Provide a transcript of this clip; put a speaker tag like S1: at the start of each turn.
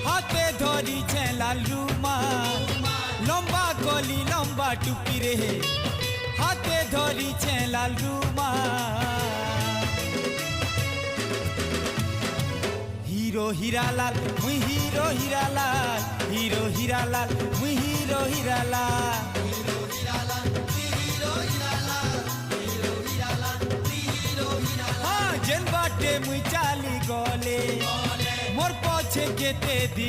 S1: হাতে ধরিছে লাল রুমাল লম্বা কলি লম্বা টুপি রে হাতে ধরিছে লাল রুমাল হিরো হীরালাল মুই হিরো হীরালাল হিরো হীরালাল মুই হিরো হীরালাল जेन बाटे मुई चाली गले मोर पछे केते दी